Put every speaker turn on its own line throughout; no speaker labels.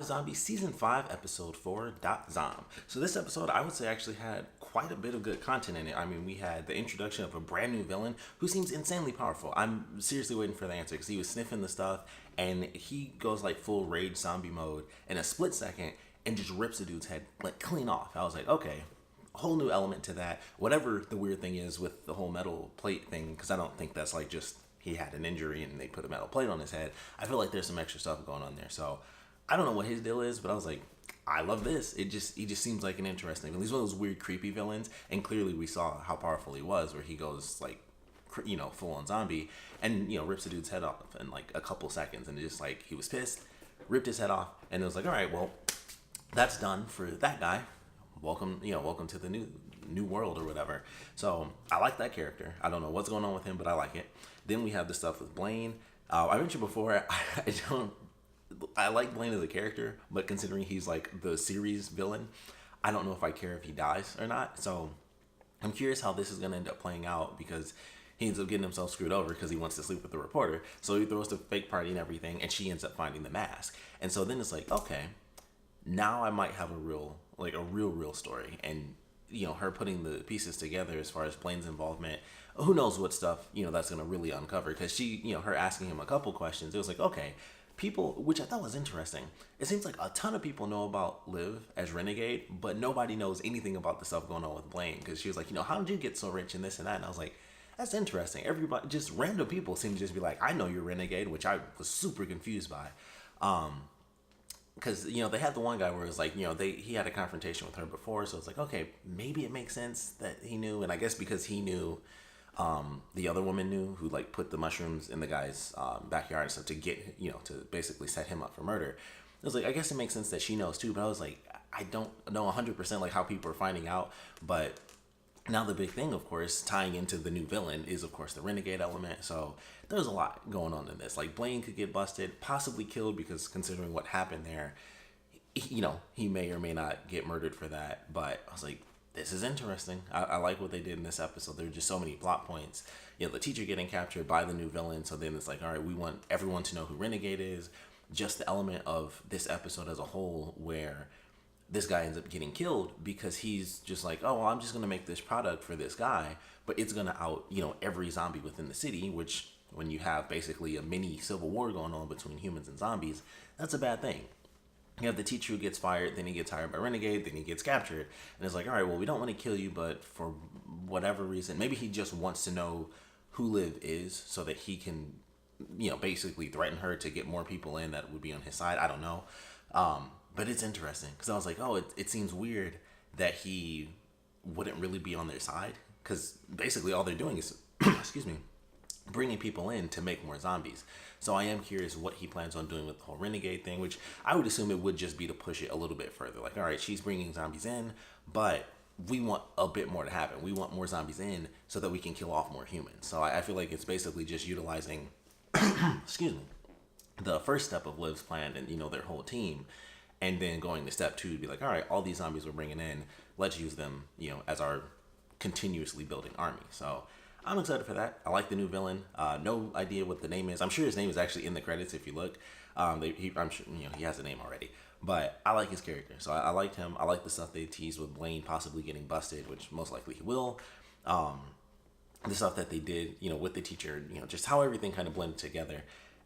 Zombie Season 5, Episode 4, Zom. So this episode, I would say, actually had quite a bit of good content in it. I mean, we had the introduction of a brand new villain who seems insanely powerful. I'm seriously waiting for the answer because he was sniffing the stuff and he goes like full rage zombie mode in a split second and just rips the dude's head like clean off. I was like, okay, a whole new element to that. Whatever the weird thing is with the whole metal plate thing, because I don't think that's like just he had an injury and they put a metal plate on his head. I feel like there's some extra stuff going on there. So I don't know what his deal is, but I was like, I love this. He just seems like an interesting. He's one of those weird, creepy villains, and clearly we saw how powerful he was, where he goes like, full on zombie, and rips the dude's head off in like a couple seconds, and just like he was pissed, ripped his head off, and it was like, all right, well, that's done for that guy. Welcome, welcome to the new world or whatever. So I like that character. I don't know what's going on with him, but I like it. Then we have the stuff with Blaine. I mentioned before, I like Blaine as a character, but considering he's like the series villain, I don't know if I care if he dies or not. So I'm curious how this is going to end up playing out because he ends up getting himself screwed over because he wants to sleep with the reporter. So he throws the fake party and everything, and she ends up finding the mask. And so then it's like, okay, now I might have a real story. And her putting the pieces together as far as Blaine's involvement, who knows what stuff that's going to really uncover, because she her asking him a couple questions, it was like, okay, people, which I thought was interesting. It seems like a ton of people know about Liv as Renegade, but nobody knows anything about the stuff going on with Blaine. Because she was like, how did you get so rich and this and that? And I was like, that's interesting. Everybody, just random people seem to just be like, I know you're Renegade, which I was super confused by. Because they had the one guy where it was like, he had a confrontation with her before, so it's like, okay, maybe it makes sense that he knew. And I guess because he knew, the other woman knew, who like put the mushrooms in the guy's backyard and stuff to get to basically set him up for murder. It was like, I guess it makes sense that she knows too, but I was like, I don't know 100% like how people are finding out. But now the big thing, of course, tying into the new villain is of course the renegade element. So there's a lot going on in this. Like Blaine could get busted, possibly killed, because considering what happened there, he may or may not get murdered for that. But I was like, this is interesting. I like what they did in this episode. There are just so many plot points. The teacher getting captured by the new villain. So then it's like, all right, we want everyone to know who Renegade is. Just the element of this episode as a whole where this guy ends up getting killed because he's just like, oh, well, I'm just going to make this product for this guy, but it's going to out, every zombie within the city, which when you have basically a mini civil war going on between humans and zombies, that's a bad thing. You have the teacher who gets fired, then he gets hired by Renegade, then he gets captured. And it's like, all right, well, we don't want to kill you, but for whatever reason, maybe he just wants to know who Liv is so that he can, basically threaten her to get more people in that would be on his side. I don't know. But it's interesting because I was like, oh, it seems weird that he wouldn't really be on their side, because basically all they're doing is, excuse me, bringing people in to make more zombies. So I am curious what he plans on doing with the whole renegade thing, which I would assume it would just be to push it a little bit further. Like, all right, she's bringing zombies in, but we want a bit more to happen. We want more zombies in so that we can kill off more humans. So I feel like it's basically just utilizing, excuse me, the first step of Liv's plan and, their whole team, and then going to step 2 to be like, all right, all these zombies we're bringing in, let's use them, as our continuously building army. So I'm excited for that. I like the new villain. No idea what the name is. I'm sure his name is actually in the credits if you look. I'm sure he has a name already. But I like his character, so I liked him. I like the stuff they teased with Blaine possibly getting busted, which most likely he will. The stuff that they did, with the teacher, just how everything kind of blended together.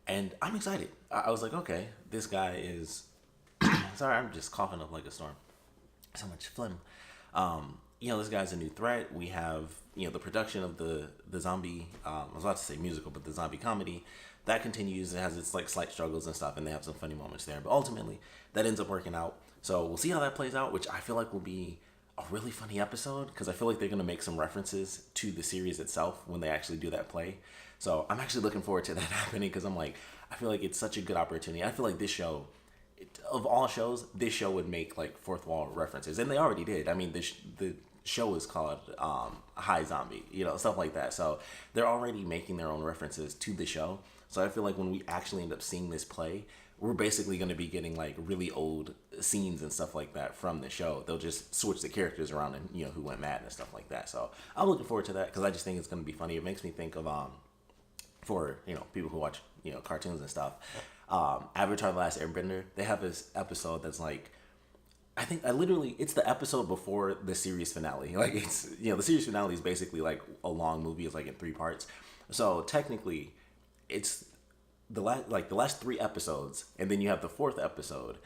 And I'm excited. I was like, okay, this guy is. Sorry, I'm just coughing up like a storm. So much phlegm. This guy's a new threat. We have, the production of the zombie, I was about to say musical, but the zombie comedy, that continues. It has its like slight struggles and stuff, and they have some funny moments there. But ultimately, that ends up working out. So we'll see how that plays out, which I feel like will be a really funny episode, because I feel like they're going to make some references to the series itself when they actually do that play. So I'm actually looking forward to that happening, because I'm like, I feel like it's such a good opportunity. I feel like this show, of all shows, this show would make like fourth wall references, and they already did. I mean, the show is called iZombie, stuff like that. So they're already making their own references to the show. So I feel like when we actually end up seeing this play, we're basically going to be getting like really old scenes and stuff like that from the show. They'll just switch the characters around and who went mad and stuff like that. So I'm looking forward to that, because I just think it's going to be funny. It makes me think of for people who watch cartoons and stuff. Avatar: The Last Airbender, they have this episode that's like, I think I literally it's the episode before the series finale. Like it's the series finale is basically like a long movie. It's like in 3 parts. So technically, it's the last 3 episodes, and then you have the 4th episode.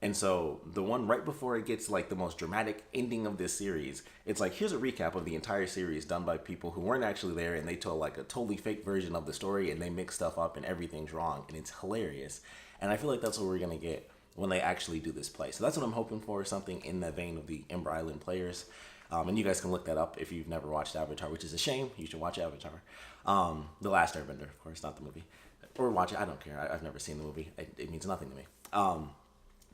And so the one right before it gets like the most dramatic ending of this series, it's like here's a recap of the entire series done by people who weren't actually there, and they told like a totally fake version of the story, and they mix stuff up and everything's wrong, and it's hilarious. And I feel like that's what we're gonna get when they actually do this play. So that's what I'm hoping for, something in the vein of the Ember Island players. And you guys can look that up if you've never watched Avatar, which is a shame. You should watch Avatar. The Last Airbender, of course, not the movie. Or watch it. I don't care. I've never seen the movie. It means nothing to me.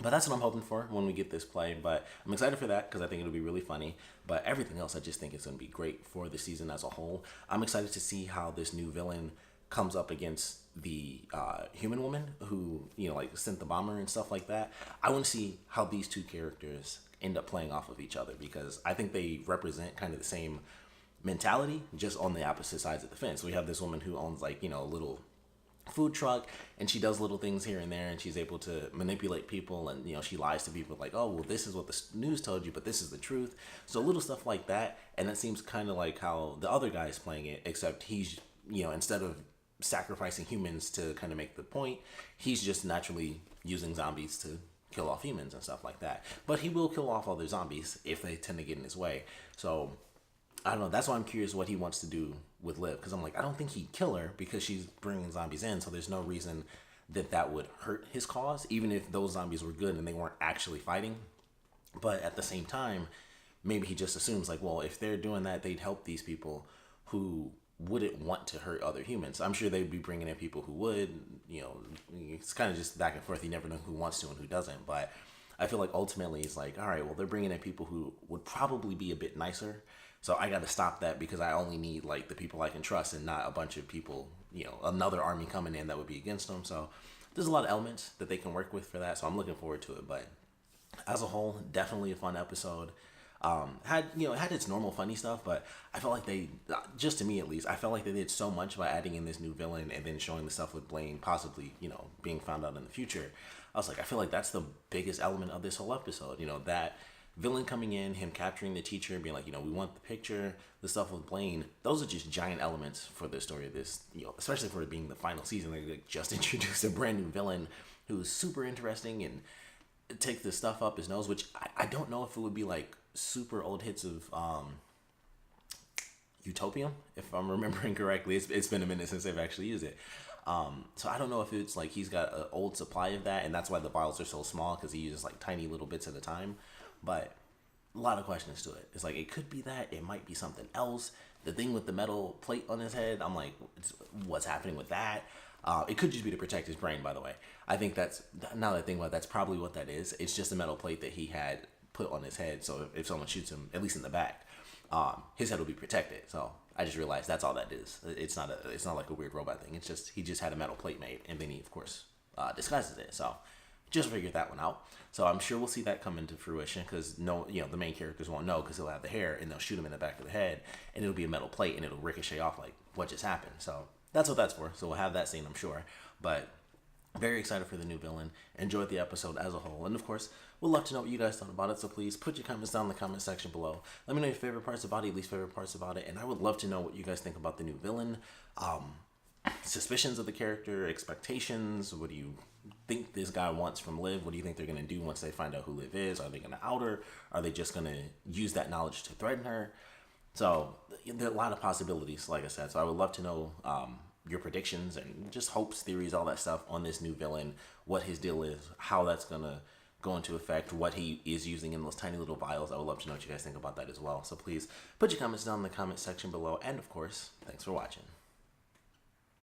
But that's what I'm hoping for when we get this play. But I'm excited for that because I think it'll be really funny. But everything else, I just think it's going to be great for the season as a whole. I'm excited to see how this new villain comes up against the human woman who, like sent the bomber and stuff like that. I want to see how these two characters end up playing off of each other, because I think they represent kind of the same mentality, just on the opposite sides of the fence. We have this woman who owns like, a little food truck, and she does little things here and there, and she's able to manipulate people, and she lies to people like, oh well, this is what the news told you, but this is the truth. So little stuff like that. And that seems kind of like how the other guy's playing it, except he's instead of sacrificing humans to kind of make the point, he's just naturally using zombies to kill off humans and stuff like that. But he will kill off other zombies if they tend to get in his way. So I don't know. That's why I'm curious what he wants to do with Liv, because I'm like, I don't think he'd kill her because she's bringing zombies in. So there's no reason that would hurt his cause, even if those zombies were good and they weren't actually fighting. But at the same time, maybe he just assumes like, well, if they're doing that, they'd help these people who wouldn't want to hurt other humans. I'm sure they'd be bringing in people who would. It's kind of just back and forth. You never know who wants to and who doesn't. But I feel like ultimately it's like, all right, well, they're bringing in people who would probably be a bit nicer. So I got to stop that, because I only need like the people I can trust and not a bunch of people, another army coming in that would be against them. So there's a lot of elements that they can work with for that. So I'm looking forward to it. But as a whole, definitely a fun episode. Had its normal funny stuff, but I felt like they, just to me at least, I felt like they did so much by adding in this new villain and then showing the stuff with Blaine possibly, being found out in the future. I was like, I feel like that's the biggest element of this whole episode. That villain coming in, him capturing the teacher, being like, we want the picture, the stuff with Blaine. Those are just giant elements for the story of this, especially for it being the final season. They just introduced a brand new villain who's super interesting and take this stuff up his nose, which I don't know if it would be like super old hits of Utopium, if I'm remembering correctly. It's been a minute since they've actually used it. So I don't know if it's like he's got an old supply of that, and that's why the vials are so small, because he uses like tiny little bits at a time. But a lot of questions to it. It's like, it could be that, it might be something else. The thing with the metal plate on his head, I'm like, what's happening with that? It could just be to protect his brain, by the way. I think that's, now that I think about it, that's probably what that is. It's just a metal plate that he had put on his head, so if someone shoots him, at least in the back, his head will be protected. So I just realized that's all that is. It's not like a weird robot thing. It's just, he just had a metal plate made, and then he, of course, disguises it. So just figured that one out. So I'm sure we'll see that come into fruition, because the main characters won't know, because he'll have the hair, and they'll shoot him in the back of the head, and it'll be a metal plate, and it'll ricochet off like what just happened. So that's what that's for. So we'll have that scene, I'm sure. But very excited for the new villain. Enjoyed the episode as a whole. And of course, we'd love to know what you guys thought about it. So please put your comments down in the comment section below. Let me know your favorite parts about it, least favorite parts about it. And I would love to know what you guys think about the new villain. Suspicions of the character, expectations. What do you think this guy wants from Liv? What do you think they're going to do once they find out who Liv is? Are they going to out her? Are they just going to use that knowledge to threaten her? So there are a lot of possibilities, like I said. So I would love to know your predictions and just hopes, theories, all that stuff on this new villain, what his deal is, how that's going to go into effect, what he is using in those tiny little vials. I would love to know what you guys think about that as well. So please put your comments down in the comment section below. And of course, thanks for watching.